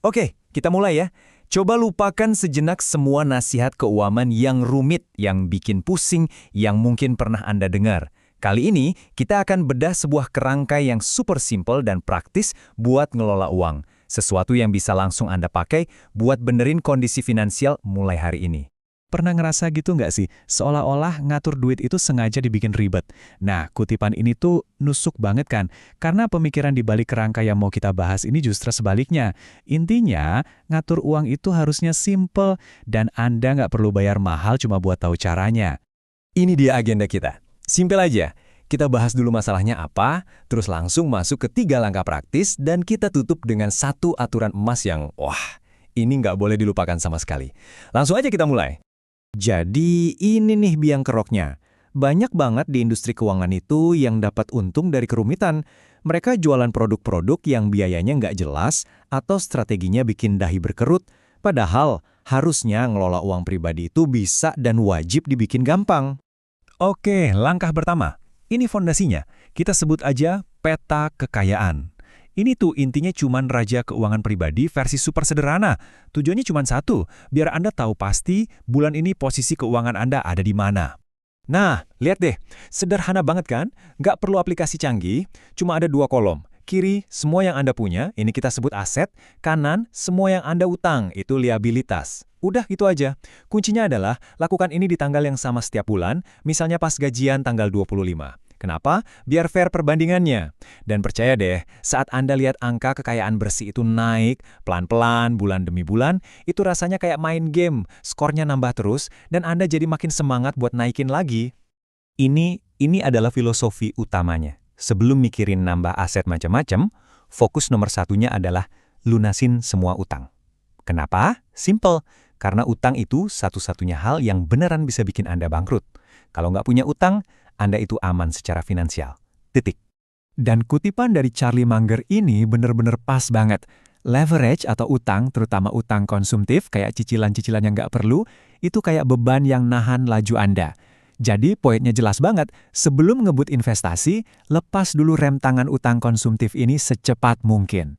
Oke, kita mulai ya. Coba lupakan sejenak semua nasihat keuangan yang rumit, yang bikin pusing, yang mungkin pernah Anda dengar. Kali ini, kita akan bedah sebuah kerangka yang super simple dan praktis buat ngelola uang. Sesuatu yang bisa langsung Anda pakai buat benerin kondisi finansial mulai hari ini. Pernah ngerasa gitu nggak sih? Seolah-olah ngatur duit itu sengaja dibikin ribet. Nah, kutipan ini tuh nusuk banget kan? Karena pemikiran di balik kerangka yang mau kita bahas ini justru sebaliknya. Intinya, ngatur uang itu harusnya simple dan Anda nggak perlu bayar mahal cuma buat tahu caranya. Ini dia agenda kita. Simpel aja. Kita bahas dulu masalahnya apa, terus langsung masuk ke 3 langkah praktis, dan kita tutup dengan satu aturan emas yang, wah, ini nggak boleh dilupakan sama sekali. Langsung aja kita mulai. Jadi ini nih biang keroknya. Banyak banget di industri keuangan itu yang dapat untung dari kerumitan. Mereka jualan produk-produk yang biayanya nggak jelas atau strateginya bikin dahi berkerut. Padahal harusnya ngelola uang pribadi itu bisa dan wajib dibikin gampang. Oke, langkah pertama. Ini fondasinya. Kita sebut aja peta kekayaan. Ini tuh intinya cuman raja keuangan pribadi versi super sederhana. Tujuannya cuma satu, biar Anda tahu pasti bulan ini posisi keuangan Anda ada di mana. Nah, lihat deh. Sederhana banget kan? Nggak perlu aplikasi canggih, cuma ada 2 kolom. Kiri, semua yang Anda punya, ini kita sebut aset. Kanan, semua yang Anda utang, itu liabilitas. Udah gitu aja. Kuncinya adalah, lakukan ini di tanggal yang sama setiap bulan, misalnya pas gajian tanggal 25. Kenapa? Biar fair perbandingannya. Dan percaya deh, saat Anda lihat angka kekayaan bersih itu naik, pelan-pelan, bulan demi bulan, itu rasanya kayak main game, skornya nambah terus, dan Anda jadi makin semangat buat naikin lagi. Ini adalah filosofi utamanya. Sebelum mikirin nambah aset macam-macam, fokus nomor satunya adalah lunasin semua utang. Kenapa? Simple. Karena utang itu satu-satunya hal yang beneran bisa bikin Anda bangkrut. Kalau nggak punya utang, Anda itu aman secara finansial. Titik. Dan kutipan dari Charlie Munger ini bener-bener pas banget. Leverage atau utang, terutama utang konsumtif kayak cicilan-cicilan yang nggak perlu, itu kayak beban yang nahan laju Anda. Jadi poinnya jelas banget, sebelum ngebut investasi, lepas dulu rem tangan utang konsumtif ini secepat mungkin.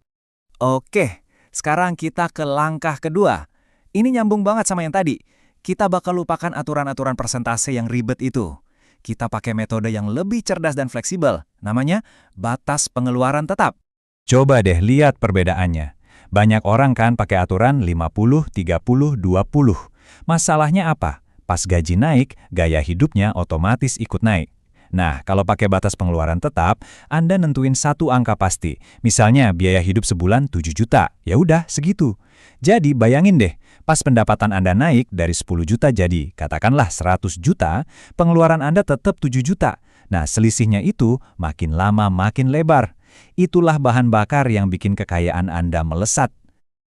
Oke, sekarang kita ke langkah kedua. Ini nyambung banget sama yang tadi. Kita bakal lupakan aturan-aturan persentase yang ribet itu. Kita pakai metode yang lebih cerdas dan fleksibel, namanya batas pengeluaran tetap. Coba deh lihat perbedaannya. Banyak orang kan pakai aturan 50, 30, 20. Masalahnya apa? Pas gaji naik, gaya hidupnya otomatis ikut naik. Nah, kalau pakai batas pengeluaran tetap, Anda nentuin satu angka pasti. Misalnya biaya hidup sebulan 7 juta, ya udah segitu. Jadi bayangin deh, pas pendapatan Anda naik dari 10 juta jadi, katakanlah 100 juta, pengeluaran Anda tetap 7 juta. Nah, selisihnya itu makin lama makin lebar. Itulah bahan bakar yang bikin kekayaan Anda melesat.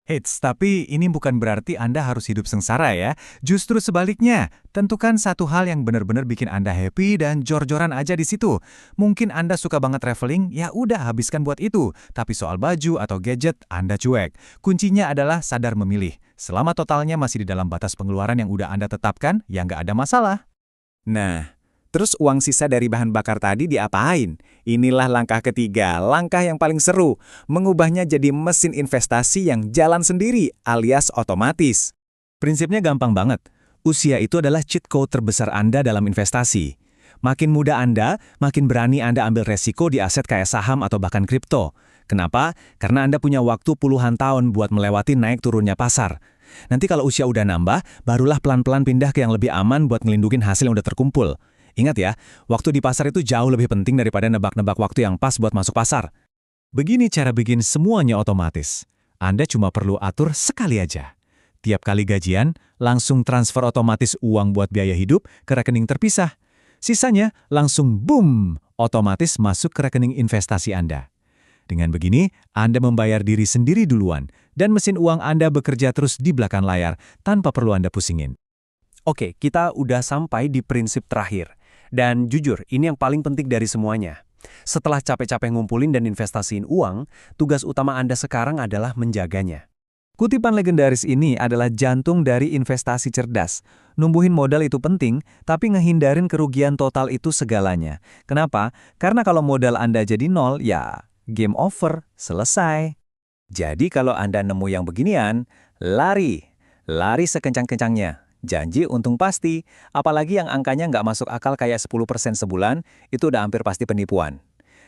Eits, tapi ini bukan berarti Anda harus hidup sengsara ya. Justru sebaliknya, tentukan satu hal yang benar-benar bikin Anda happy dan jor-joran aja di situ. Mungkin Anda suka banget traveling, ya udah habiskan buat itu. Tapi soal baju atau gadget, Anda cuek. Kuncinya adalah sadar memilih. Selama totalnya masih di dalam batas pengeluaran yang udah Anda tetapkan, ya nggak ada masalah. Nah, terus uang sisa dari bahan bakar tadi diapain? Inilah langkah ketiga, langkah yang paling seru. Mengubahnya jadi mesin investasi yang jalan sendiri alias otomatis. Prinsipnya gampang banget. Usia itu adalah cheat code terbesar Anda dalam investasi. Makin muda Anda, makin berani Anda ambil resiko di aset kayak saham atau bahkan kripto. Kenapa? Karena Anda punya waktu puluhan tahun buat melewati naik turunnya pasar. Nanti kalau usia udah nambah, barulah pelan-pelan pindah ke yang lebih aman buat ngelindungin hasil yang udah terkumpul. Ingat ya, waktu di pasar itu jauh lebih penting daripada nebak-nebak waktu yang pas buat masuk pasar. Begini cara bikin semuanya otomatis. Anda cuma perlu atur sekali aja. Tiap kali gajian, langsung transfer otomatis uang buat biaya hidup ke rekening terpisah. Sisanya langsung boom, otomatis masuk ke rekening investasi Anda. Dengan begini, Anda membayar diri sendiri duluan, dan mesin uang Anda bekerja terus di belakang layar tanpa perlu Anda pusingin. Oke, kita udah sampai di prinsip terakhir. Dan jujur, ini yang paling penting dari semuanya. Setelah capek-capek ngumpulin dan investasiin uang, tugas utama Anda sekarang adalah menjaganya. Kutipan legendaris ini adalah jantung dari investasi cerdas. Numbuhin modal itu penting, tapi ngehindarin kerugian total itu segalanya. Kenapa? Karena kalau modal Anda jadi nol, ya game over, selesai. Jadi kalau Anda nemu yang beginian, lari. Lari sekencang-kencangnya. Janji untung pasti, apalagi yang angkanya nggak masuk akal kayak 10% sebulan, itu udah hampir pasti penipuan.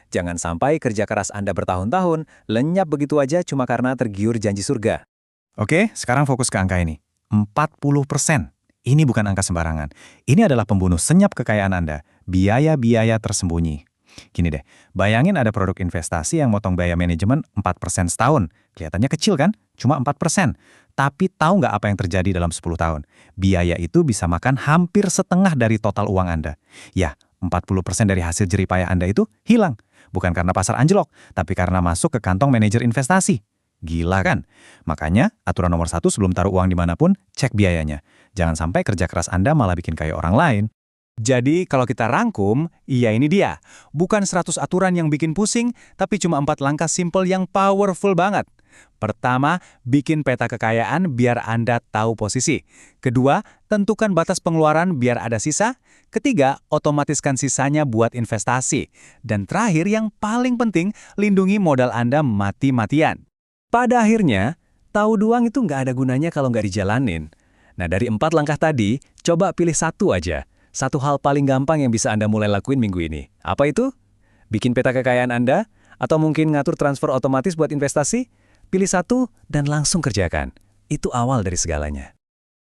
Jangan sampai kerja keras Anda bertahun-tahun, lenyap begitu aja cuma karena tergiur janji surga. Oke, sekarang fokus ke angka ini. 40%. Ini bukan angka sembarangan. Ini adalah pembunuh senyap kekayaan Anda. Biaya-biaya tersembunyi. Gini deh, bayangin ada produk investasi yang motong biaya manajemen 4% setahun. Kelihatannya kecil kan? Cuma 4%. Tapi tahu nggak apa yang terjadi dalam 10 tahun? Biaya itu bisa makan hampir setengah dari total uang Anda. Ya, 40% dari hasil jeripayah Anda itu hilang. Bukan karena pasar anjlok, tapi karena masuk ke kantong manajer investasi. Gila kan? Makanya, aturan nomor 1 sebelum taruh uang dimanapun, cek biayanya. Jangan sampai kerja keras Anda malah bikin kayak orang lain. Jadi kalau kita rangkum, iya ini dia. Bukan 100 aturan yang bikin pusing, tapi cuma 4 langkah simple yang powerful banget. Pertama, bikin peta kekayaan biar Anda tahu posisi. Kedua, tentukan batas pengeluaran biar ada sisa. Ketiga, otomatiskan sisanya buat investasi. Dan terakhir yang paling penting, lindungi modal Anda mati-matian. Pada akhirnya, tahu doang itu nggak ada gunanya kalau nggak dijalanin. Nah dari 4 langkah tadi, coba pilih satu aja. Satu hal paling gampang yang bisa Anda mulai lakuin minggu ini. Apa itu? Bikin peta kekayaan Anda? Atau mungkin ngatur transfer otomatis buat investasi? Pilih satu dan langsung kerjakan. Itu awal dari segalanya.